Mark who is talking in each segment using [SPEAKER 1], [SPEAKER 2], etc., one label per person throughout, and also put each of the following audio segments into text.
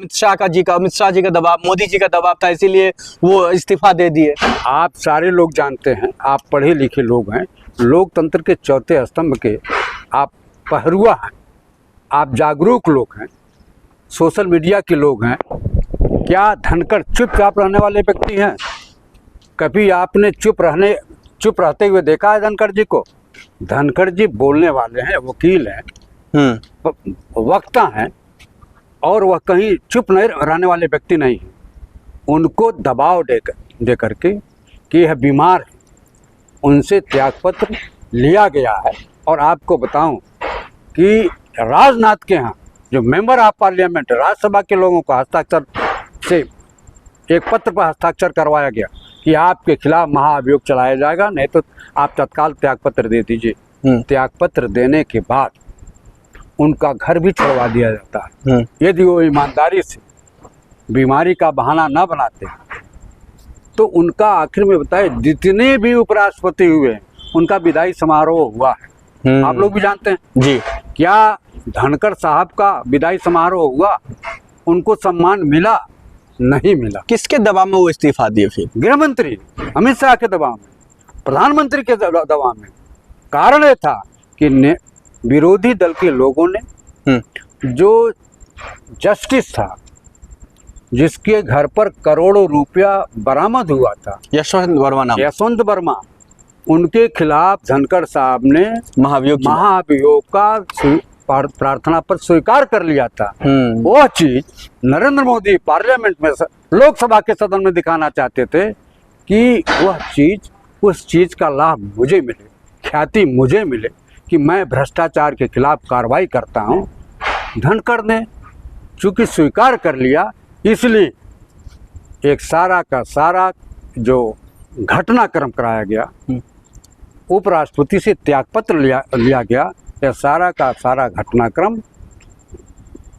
[SPEAKER 1] अमित शाह जी का दबाव, मोदी जी का दबाव था, इसीलिए वो इस्तीफा दे दिए।
[SPEAKER 2] आप सारे लोग जानते हैं, आप पढ़े लिखे लोग हैं, लोकतंत्र के चौथे स्तंभ के आप पहरुआ हैं, आप जागरूक लोग हैं, सोशल मीडिया के लोग हैं। क्या धनखड़ चुपचाप रहने वाले व्यक्ति हैं? कभी आपने चुप रहते हुए देखा है धनखड़ जी को? धनखड़ जी बोलने वाले हैं, वकील हैं, वक्ता हैं, और वह कहीं चुप नहीं रहने वाले व्यक्ति नहीं हैं। उनको दबाव दे करके कि यह बीमार है, उनसे त्यागपत्र लिया गया है। और आपको बताऊं कि राजनाथ के यहाँ जो मेंबर ऑफ पार्लियामेंट राज्यसभा के लोगों को हस्ताक्षर से एक पत्र पर हस्ताक्षर करवाया गया कि आपके खिलाफ महाअभियोग चलाया जाएगा, नहीं तो आप तत्काल त्यागपत्र दे दीजिए। त्यागपत्र देने के बाद उनका घर भी छुड़वा दिया जाता है। यदि वो ईमानदारी से बीमारी का बहाना न बनाते तो उनका आखिर में बताए जितने भी उपराष्ट्रपति हुए उनका विदाई समारोह हुआ है, आप लोग भी जानते हैं
[SPEAKER 1] जी।
[SPEAKER 2] क्या धनखड़ साहब का विदाई समारोह हुआ? उनको सम्मान मिला? नहीं मिला।
[SPEAKER 1] किसके दबाव में वो इस्तीफा दिए? फिर
[SPEAKER 2] गृह मंत्री अमित शाह के दबाव में, प्रधानमंत्री के दबाव में। कारण यह था कि विरोधी दल के लोगों ने जो जस्टिस था, जिसके घर पर करोड़ों रुपया बरामद हुआ था, यशवंत वर्मा, उनके खिलाफ धनखड़ साहब ने महाभियोग का प्रार्थना पर स्वीकार कर लिया था। वह चीज नरेंद्र मोदी पार्लियामेंट में, लोकसभा के सदन में दिखाना चाहते थे कि वह चीज, उस चीज का लाभ मुझे मिले, ख्याति मुझे मिले कि मैं भ्रष्टाचार के खिलाफ कार्रवाई करता हूं। धनखड़ ने चूंकि स्वीकार कर लिया, इसलिए एक सारा का सारा जो घटनाक्रम कराया गया, उपराष्ट्रपति से त्यागपत्र लिया गया, यह सारा का सारा घटनाक्रम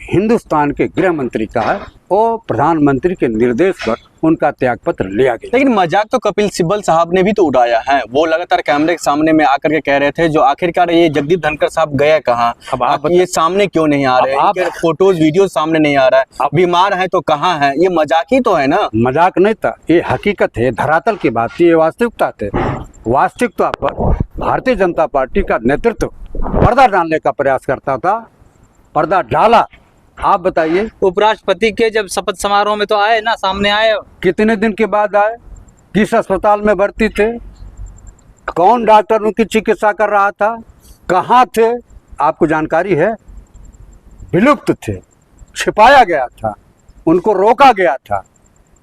[SPEAKER 2] हिंदुस्तान के गृह मंत्री का है और प्रधानमंत्री के निर्देश पर उनका त्यागपत्र लिया गया।
[SPEAKER 1] लेकिन मजाक तो कपिल सिब्बल साहब ने भी तो उड़ाया है। वो लगातार कैमरे के सामने में आकर के कह रहे थे जो आखिरकार ये जगदीप धनखड़ साहब गए कहाँ?
[SPEAKER 2] अब आप
[SPEAKER 1] ये सामने क्यों नहीं आ रहे? इनके फोटोज वीडियो सामने नहीं आ रहा है। बीमार है तो कहाँ है? ये मजाक ही तो है ना।
[SPEAKER 2] मजाक नहीं था, ये हकीकत है, धरातल की बात थी, ये वास्तविकता थे। वास्तविकता पर भारतीय जनता पार्टी का नेतृत्व पर्दा डालने का प्रयास करता था, पर्दा डाला। आप बताइए,
[SPEAKER 3] उपराष्ट्रपति के जब शपथ समारोह में तो आए ना, सामने आए।
[SPEAKER 2] कितने दिन के बाद आए? किस अस्पताल में भर्ती थे? कौन डॉक्टर उनकी चिकित्सा कर रहा था? कहाँ थे? आपको जानकारी है? विलुप्त थे, छिपाया गया था, उनको रोका गया था।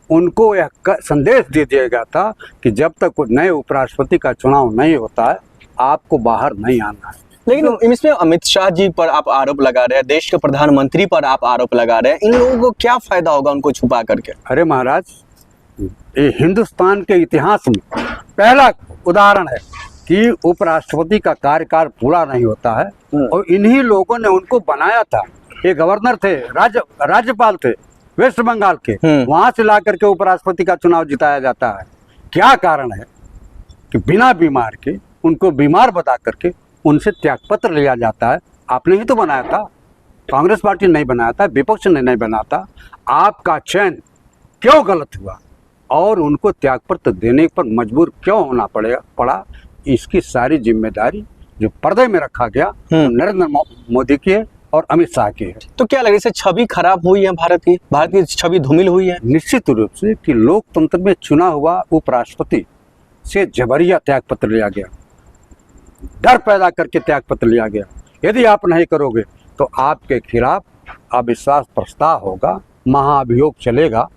[SPEAKER 2] उनको यह संदेश दे दिया गया था कि जब तक नए उपराष्ट्रपति का चुनाव नहीं होता है, आपको बाहर नहीं आना है।
[SPEAKER 1] लेकिन इसमें अमित शाह जी पर आप आरोप लगा रहे हैं, देश के प्रधानमंत्री पर आप आरोप लगा रहे हैं, इन लोगों को क्या फायदा होगा उनको छुपा करके?
[SPEAKER 2] अरे महाराज, ये हिंदुस्तान के इतिहास में पहला उदाहरण है कि उपराष्ट्रपति का कार्यकाल पूरा नहीं होता है और इन्हीं लोगों ने उनको बनाया था। ये गवर्नर थे, राज्यपाल थे वेस्ट बंगाल के, वहां से ला करके उपराष्ट्रपति का चुनाव जिताया जाता है। क्या कारण है कि बिना बीमार के, उनको बीमार बता करके उनसे त्यागपत्र लिया जाता है? आपने ही तो बनाया था, कांग्रेस पार्टी नहीं बनाया था, विपक्ष ने नहीं बनाया था। आपका चयन क्यों गलत हुआ और उनको त्यागपत्र देने पर मजबूर क्यों होना पड़ा? इसकी सारी जिम्मेदारी जो पर्दे में रखा गया नरेंद्र मोदी की है और अमित शाह की है।
[SPEAKER 1] तो क्या लगे इससे छवि खराब हुई है? भारत की छवि धूमिल हुई है?
[SPEAKER 2] निश्चित रूप से कि लोकतंत्र में चुना हुआ उपराष्ट्रपति से जबरिया त्यागपत्र लिया गया, डर पैदा करके त्यागपत्र लिया गया। यदि आप नहीं करोगे तो आपके खिलाफ अविश्वास प्रस्ताव होगा, महाअभियोग चलेगा।